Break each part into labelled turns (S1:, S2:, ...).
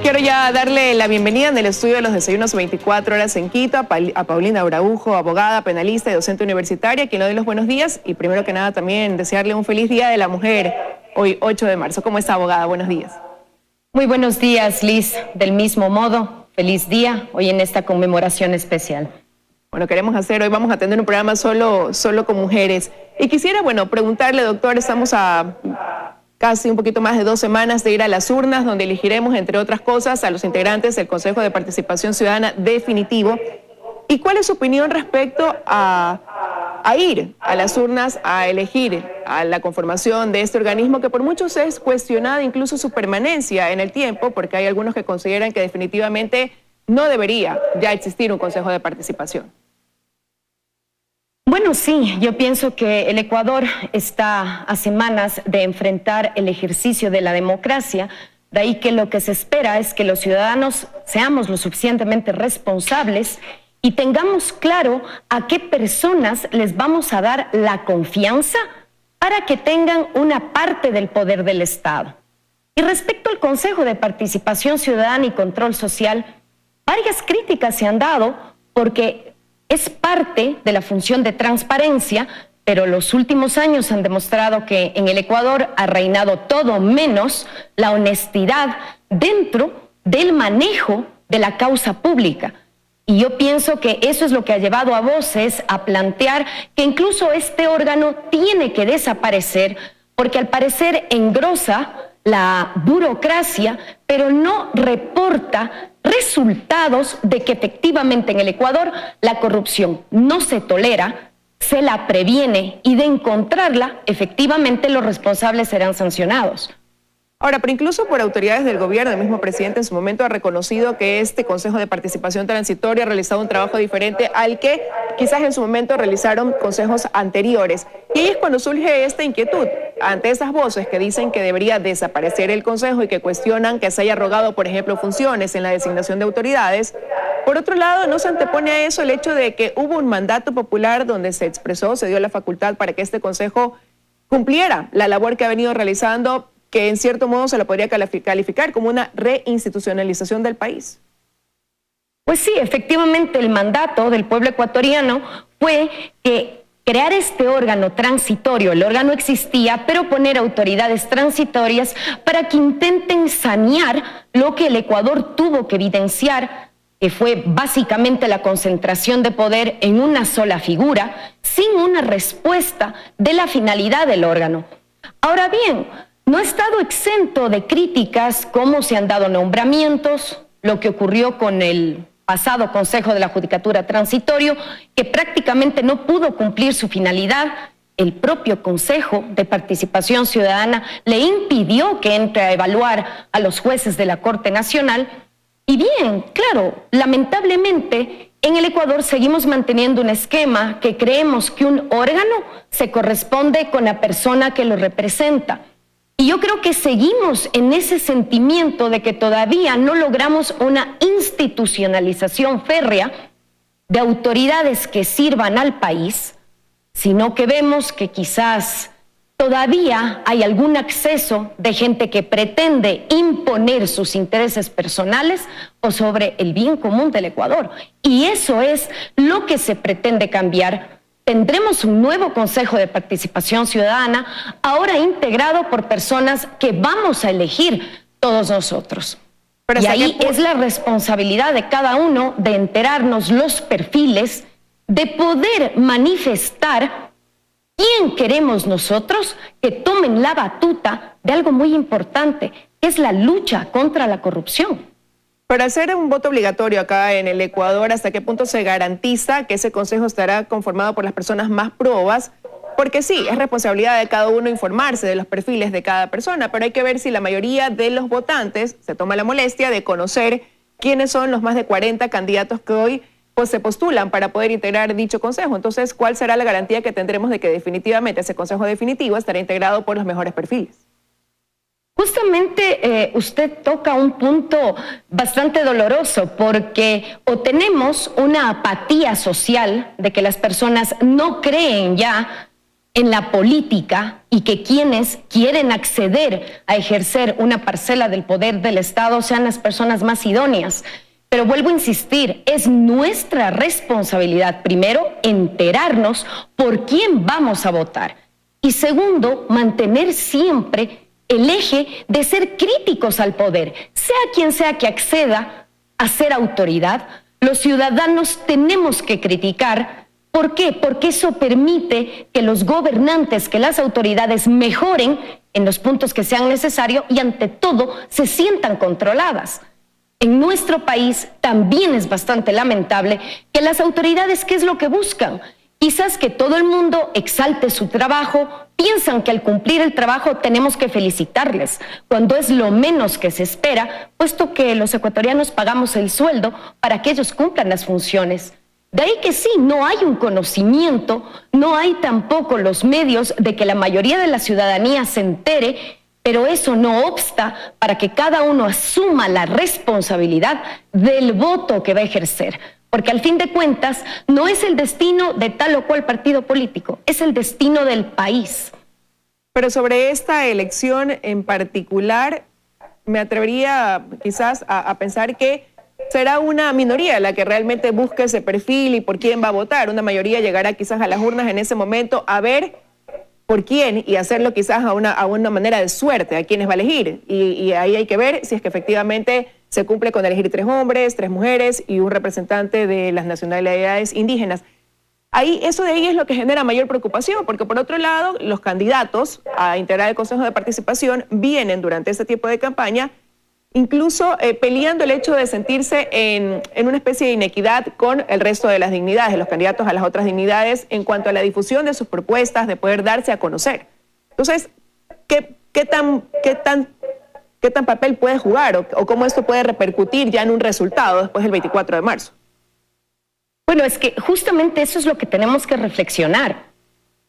S1: Quiero ya darle la bienvenida en el estudio de los desayunos 24 horas en Quito a Paulina Araujo, abogada, penalista y docente universitaria, quien le doy los buenos días y primero que nada también desearle un feliz Día de la Mujer, hoy 8 de marzo. ¿Cómo está, abogada? Buenos días.
S2: Muy buenos días, Liz. Del mismo modo, feliz día hoy en esta conmemoración especial.
S1: Bueno, hoy vamos a tener un programa solo con mujeres. Y quisiera, preguntarle, doctor, estamos a casi un poquito más de 2 semanas de ir a las urnas, donde elegiremos, entre otras cosas, a los integrantes del Consejo de Participación Ciudadana definitivo. ¿Y cuál es su opinión respecto a ir a las urnas, a elegir a la conformación de este organismo que por muchos es cuestionada incluso su permanencia en el tiempo, porque hay algunos que consideran que definitivamente no debería ya existir un Consejo de Participación?
S2: Bueno, sí, yo pienso que el Ecuador está a semanas de enfrentar el ejercicio de la democracia, de ahí que lo que se espera es que los ciudadanos seamos lo suficientemente responsables y tengamos claro a qué personas les vamos a dar la confianza para que tengan una parte del poder del Estado. Y respecto al Consejo de Participación Ciudadana y Control Social, varias críticas se han dado porque es parte de la función de transparencia, pero los últimos años han demostrado que en el Ecuador ha reinado todo menos la honestidad dentro del manejo de la causa pública. Y yo pienso que eso es lo que ha llevado a voces a plantear que incluso este órgano tiene que desaparecer, porque al parecer engrosa la burocracia, pero no reporta resultados de que efectivamente en el Ecuador la corrupción no se tolera, se la previene y de encontrarla, efectivamente los responsables serán sancionados.
S1: Ahora, pero incluso por autoridades del gobierno, el mismo presidente en su momento ha reconocido que este Consejo de Participación Transitoria ha realizado un trabajo diferente al que quizás en su momento realizaron consejos anteriores. Y ahí es cuando surge esta inquietud ante esas voces que dicen que debería desaparecer el Consejo y que cuestionan que se haya rogado, por ejemplo, funciones en la designación de autoridades. Por otro lado, no se antepone a eso el hecho de que hubo un mandato popular donde se dio la facultad para que este Consejo cumpliera la labor que ha venido realizando, que en cierto modo se lo podría calificar como una reinstitucionalización del país.
S2: Pues sí, efectivamente el mandato del pueblo ecuatoriano fue que crear este órgano transitorio. El órgano existía, pero poner autoridades transitorias para que intenten sanear lo que el Ecuador tuvo que evidenciar, que fue básicamente la concentración de poder en una sola figura, sin una respuesta de la finalidad del órgano. Ahora bien, no ha estado exento de críticas, como se han dado nombramientos, lo que ocurrió con el pasado Consejo de la Judicatura Transitorio, que prácticamente no pudo cumplir su finalidad. El propio Consejo de Participación Ciudadana le impidió que entre a evaluar a los jueces de la Corte Nacional. Y bien, claro, lamentablemente en el Ecuador seguimos manteniendo un esquema que creemos que un órgano se corresponde con la persona que lo representa. Y yo creo que seguimos en ese sentimiento de que todavía no logramos una institucionalización férrea de autoridades que sirvan al país, sino que vemos que quizás todavía hay algún acceso de gente que pretende imponer sus intereses personales o sobre el bien común del Ecuador. Y eso es lo que se pretende cambiar. Tendremos un nuevo Consejo de Participación Ciudadana, ahora integrado por personas que vamos a elegir todos nosotros. Y ahí es la responsabilidad de cada uno de enterarnos los perfiles, de poder manifestar quién queremos nosotros que tomen la batuta de algo muy importante, que es la lucha contra la corrupción.
S1: Para hacer un voto obligatorio acá en el Ecuador, ¿hasta qué punto se garantiza que ese consejo estará conformado por las personas más probas? Porque sí, es responsabilidad de cada uno informarse de los perfiles de cada persona, pero hay que ver si la mayoría de los votantes se toma la molestia de conocer quiénes son los más de 40 candidatos que hoy se postulan para poder integrar dicho consejo. Entonces, ¿cuál será la garantía que tendremos de que definitivamente ese consejo definitivo estará integrado por los mejores perfiles?
S2: Justamente usted toca un punto bastante doloroso, porque o tenemos una apatía social de que las personas no creen ya en la política y que quienes quieren acceder a ejercer una parcela del poder del Estado sean las personas más idóneas. Pero vuelvo a insistir, es nuestra responsabilidad, primero, enterarnos por quién vamos a votar. Y segundo, mantener siempre el eje de ser críticos al poder. Sea quien sea que acceda a ser autoridad, los ciudadanos tenemos que criticar. ¿Por qué? Porque eso permite que los gobernantes, que las autoridades mejoren en los puntos que sean necesarios y ante todo se sientan controladas. En nuestro país también es bastante lamentable que las autoridades, ¿qué es lo que buscan? Quizás que todo el mundo exalte su trabajo, piensan que al cumplir el trabajo tenemos que felicitarles, cuando es lo menos que se espera, puesto que los ecuatorianos pagamos el sueldo para que ellos cumplan las funciones. De ahí que sí, no hay un conocimiento, no hay tampoco los medios de que la mayoría de la ciudadanía se entere, pero eso no obsta para que cada uno asuma la responsabilidad del voto que va a ejercer. Porque al fin de cuentas no es el destino de tal o cual partido político, es el destino del país.
S1: Pero sobre esta elección en particular, me atrevería quizás a pensar que será una minoría la que realmente busque ese perfil y por quién va a votar. Una mayoría llegará quizás a las urnas en ese momento a ver por quién y hacerlo quizás a una manera de suerte, a quiénes va a elegir. Y ahí hay que ver si es que efectivamente se cumple con elegir 3 hombres, 3 mujeres y un representante de las nacionalidades indígenas. Eso de ahí es lo que genera mayor preocupación, porque por otro lado, los candidatos a integrar el Consejo de Participación vienen durante este tiempo de campaña incluso peleando el hecho de sentirse en una especie de inequidad con el resto de las dignidades, de los candidatos a las otras dignidades, en cuanto a la difusión de sus propuestas, de poder darse a conocer. Entonces, ¿qué tan papel puede jugar o cómo esto puede repercutir ya en un resultado después del 24 de marzo?
S2: Bueno, es que justamente eso es lo que tenemos que reflexionar.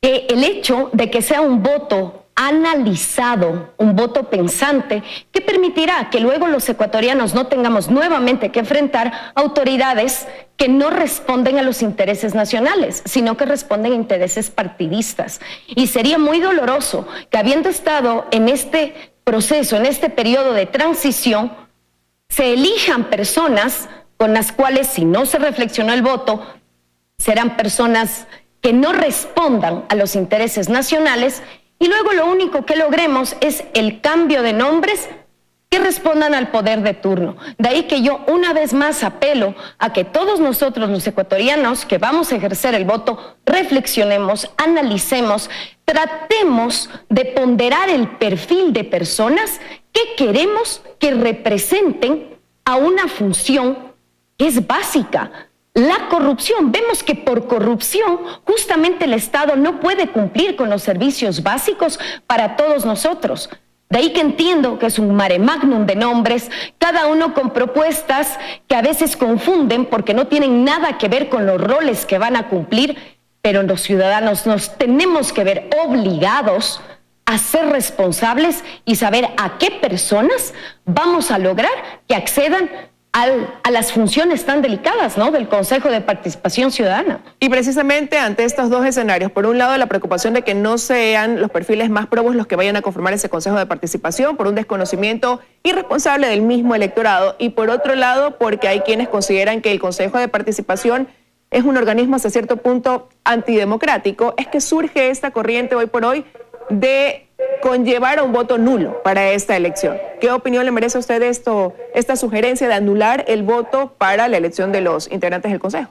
S2: Que el hecho de que sea un voto analizado, un voto pensante, que permitirá que luego los ecuatorianos no tengamos nuevamente que enfrentar autoridades que no responden a los intereses nacionales, sino que responden a intereses partidistas. Y sería muy doloroso que, habiendo estado en este proceso, en este periodo de transición, se elijan personas con las cuales, si no se reflexionó el voto, serán personas que no respondan a los intereses nacionales, y luego lo único que logremos es el cambio de nombres que respondan al poder de turno. De ahí que yo una vez más apelo a que todos nosotros los ecuatorianos que vamos a ejercer el voto, reflexionemos, analicemos, tratemos de ponderar el perfil de personas que queremos que representen a una función que es básica. La corrupción, vemos que por corrupción justamente el Estado no puede cumplir con los servicios básicos para todos nosotros. De ahí que entiendo que es un mare magnum de nombres, cada uno con propuestas que a veces confunden porque no tienen nada que ver con los roles que van a cumplir, pero los ciudadanos nos tenemos que ver obligados a ser responsables y saber a qué personas vamos a lograr que accedan a las funciones tan delicadas, ¿no?, del Consejo de Participación Ciudadana.
S1: Y precisamente ante estos dos escenarios, por un lado la preocupación de que no sean los perfiles más probos los que vayan a conformar ese Consejo de Participación, por un desconocimiento irresponsable del mismo electorado, y por otro lado porque hay quienes consideran que el Consejo de Participación es un organismo hasta cierto punto antidemocrático, es que surge esta corriente hoy por hoy de conllevar a un voto nulo para esta elección. ¿Qué opinión le merece a usted esta sugerencia de anular el voto para la elección de los integrantes del Consejo?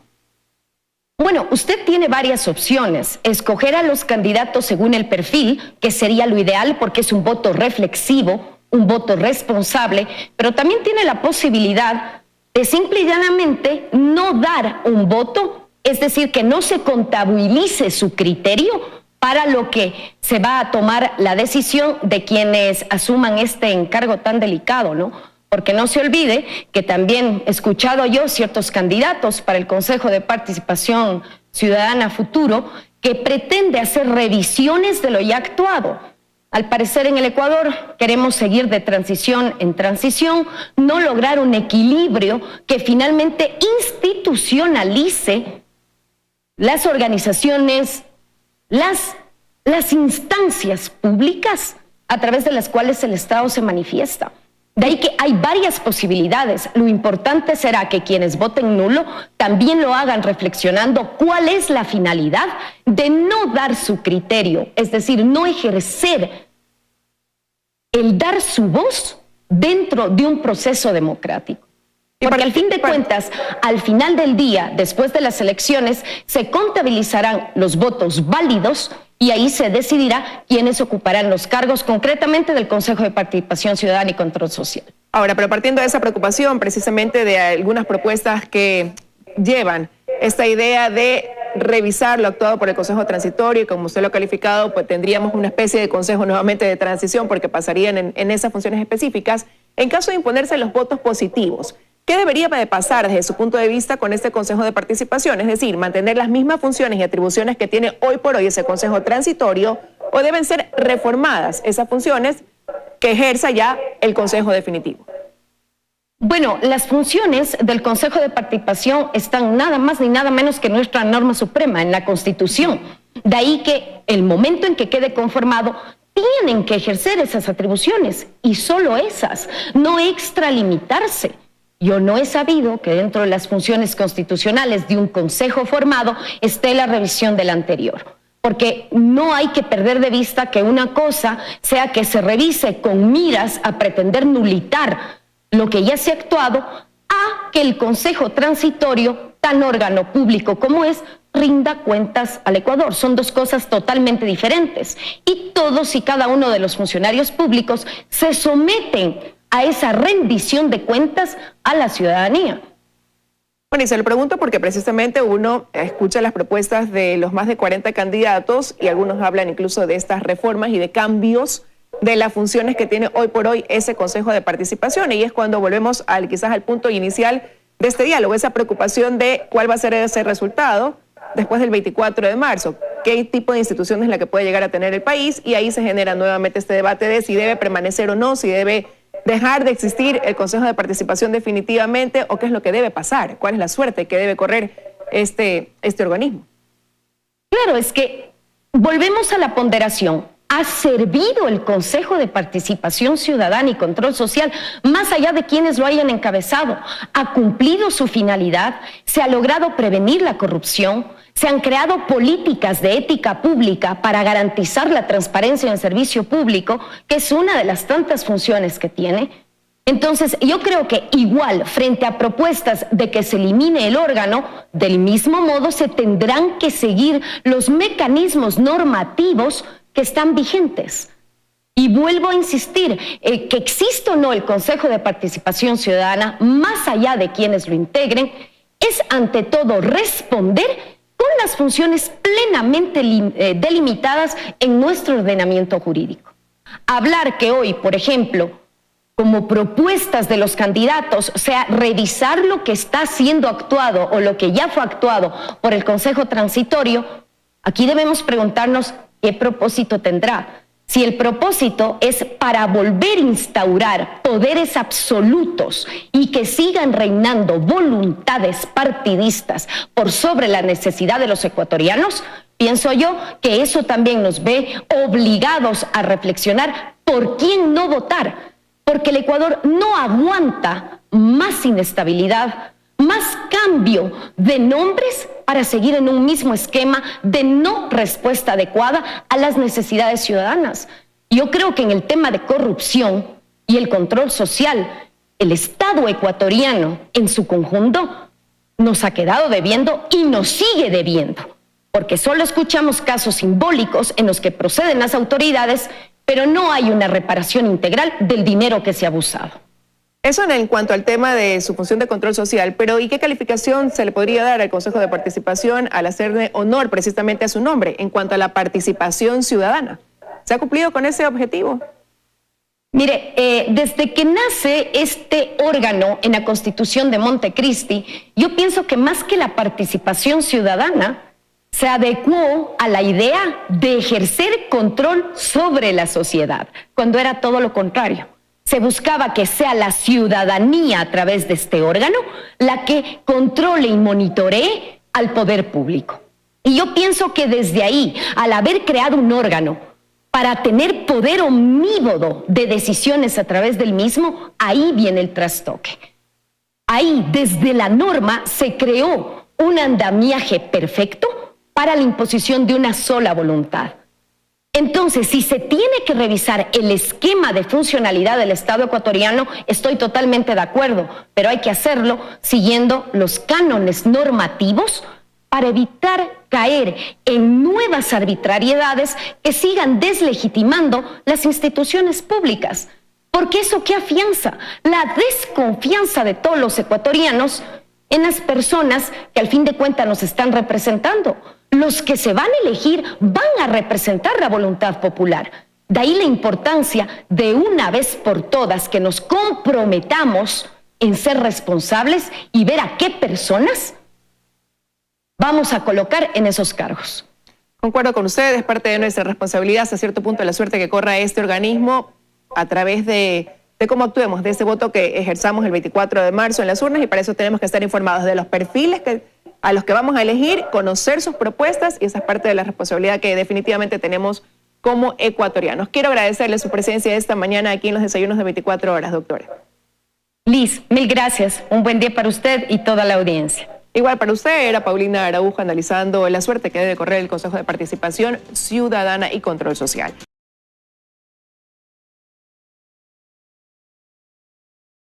S2: Bueno, usted tiene varias opciones. Escoger a los candidatos según el perfil, que sería lo ideal porque es un voto reflexivo, un voto responsable, pero también tiene la posibilidad de simple y llanamente no dar un voto, es decir, que no se contabilice su criterio para lo que se va a tomar la decisión de quienes asuman este encargo tan delicado, ¿no? Porque no se olvide que también he escuchado yo ciertos candidatos para el Consejo de Participación Ciudadana futuro que pretende hacer revisiones de lo ya actuado. Al parecer en el Ecuador queremos seguir de transición en transición, no lograr un equilibrio que finalmente institucionalice las organizaciones, las instancias públicas a través de las cuales el Estado se manifiesta. De ahí que hay varias posibilidades. Lo importante será que quienes voten nulo también lo hagan reflexionando cuál es la finalidad de no dar su criterio, es decir, no ejercer el dar su voz dentro de un proceso democrático. Porque al fin de cuentas, al final del día, después de las elecciones, se contabilizarán los votos válidos y ahí se decidirá quiénes ocuparán los cargos concretamente del Consejo de Participación Ciudadana y Control Social.
S1: Ahora, pero partiendo de esa preocupación, precisamente de algunas propuestas que llevan esta idea de revisar lo actuado por el Consejo Transitorio, y como usted lo ha calificado, pues tendríamos una especie de consejo nuevamente de transición porque pasarían en esas funciones específicas. En caso de imponerse los votos positivos, ¿qué debería de pasar desde su punto de vista con este Consejo de Participación? Es decir, mantener las mismas funciones y atribuciones que tiene hoy por hoy ese Consejo Transitorio, o deben ser reformadas esas funciones que ejerza ya el Consejo Definitivo.
S2: Bueno, las funciones del Consejo de Participación están nada más ni nada menos que en nuestra norma suprema, en la Constitución. De ahí que el momento en que quede conformado, tienen que ejercer esas atribuciones y solo esas, no extralimitarse. Yo no he sabido que dentro de las funciones constitucionales de un consejo formado esté la revisión del anterior. Porque no hay que perder de vista que una cosa sea que se revise con miras a pretender nulitar lo que ya se ha actuado, a que el Consejo Transitorio, tan órgano público como es, rinda cuentas al Ecuador. Son dos cosas totalmente diferentes. Y todos y cada uno de los funcionarios públicos se someten a esa rendición de cuentas a la ciudadanía.
S1: Bueno, y se lo pregunto porque precisamente uno escucha las propuestas de los más de 40 candidatos y algunos hablan incluso de estas reformas y de cambios de las funciones que tiene hoy por hoy ese Consejo de Participación, y es cuando volvemos quizás al punto inicial de este diálogo, esa preocupación de cuál va a ser ese resultado después del 24 de marzo, qué tipo de institución es la que puede llegar a tener el país, y ahí se genera nuevamente este debate de si debe permanecer o no, si debe dejar de existir el Consejo de Participación definitivamente, o qué es lo que debe pasar, cuál es la suerte que debe correr este organismo.
S2: Claro, es que volvemos a la ponderación. ¿Ha servido el Consejo de Participación Ciudadana y Control Social, más allá de quienes lo hayan encabezado? ¿Ha cumplido su finalidad? ¿Se ha logrado prevenir la corrupción? ¿Se han creado políticas de ética pública para garantizar la transparencia en el servicio público, que es una de las tantas funciones que tiene? Entonces, yo creo que igual, frente a propuestas de que se elimine el órgano, del mismo modo se tendrán que seguir los mecanismos normativos que están vigentes. Y vuelvo a insistir, que exista o no el Consejo de Participación Ciudadana, más allá de quienes lo integren, es ante todo responder con las funciones plenamente delimitadas en nuestro ordenamiento jurídico. Hablar que hoy, por ejemplo, como propuestas de los candidatos, sea revisar lo que está siendo actuado o lo que ya fue actuado por el Consejo Transitorio, aquí debemos preguntarnos ¿qué propósito tendrá? Si el propósito es para volver a instaurar poderes absolutos y que sigan reinando voluntades partidistas por sobre la necesidad de los ecuatorianos, pienso yo que eso también nos ve obligados a reflexionar por quién no votar, porque el Ecuador no aguanta más inestabilidad, más cambio de nombres para seguir en un mismo esquema de no respuesta adecuada a las necesidades ciudadanas. Yo creo que en el tema de corrupción y el control social, el Estado ecuatoriano en su conjunto nos ha quedado debiendo y nos sigue debiendo, porque solo escuchamos casos simbólicos en los que proceden las autoridades, pero no hay una reparación integral del dinero que se ha abusado.
S1: Eso en cuanto al tema de su función de control social, pero ¿y qué calificación se le podría dar al Consejo de Participación al hacerle honor precisamente a su nombre en cuanto a la participación ciudadana? ¿Se ha cumplido con ese objetivo?
S2: Mire, desde que nace este órgano en la Constitución de Montecristi, yo pienso que más que la participación ciudadana, se adecuó a la idea de ejercer control sobre la sociedad, cuando era todo lo contrario. Se buscaba que sea la ciudadanía a través de este órgano la que controle y monitoree al poder público. Y yo pienso que desde ahí, al haber creado un órgano para tener poder omnívodo de decisiones a través del mismo, ahí viene el trastoque. Ahí, desde la norma, se creó un andamiaje perfecto para la imposición de una sola voluntad. Entonces, si se tiene que revisar el esquema de funcionalidad del Estado ecuatoriano, estoy totalmente de acuerdo, pero hay que hacerlo siguiendo los cánones normativos para evitar caer en nuevas arbitrariedades que sigan deslegitimando las instituciones públicas. Porque eso ¿qué afianza? La desconfianza de todos los ecuatorianos en las personas que al fin de cuentas nos están representando. Los que se van a elegir van a representar la voluntad popular. De ahí la importancia de una vez por todas que nos comprometamos en ser responsables y ver a qué personas vamos a colocar en esos cargos.
S1: Concuerdo con ustedes, parte de nuestra responsabilidad hasta cierto punto la suerte que corra este organismo a través de cómo actuemos, de ese voto que ejerzamos el 24 de marzo en las urnas, y para eso tenemos que estar informados de los perfiles a los que vamos a elegir, conocer sus propuestas, y esa es parte de la responsabilidad que definitivamente tenemos como ecuatorianos. Quiero agradecerle su presencia esta mañana aquí en los desayunos de 24 horas, doctora.
S2: Liz, mil gracias. Un buen día para usted y toda la audiencia.
S1: Igual para usted, era Paulina Araujo analizando la suerte que debe correr el Consejo de Participación Ciudadana y Control Social.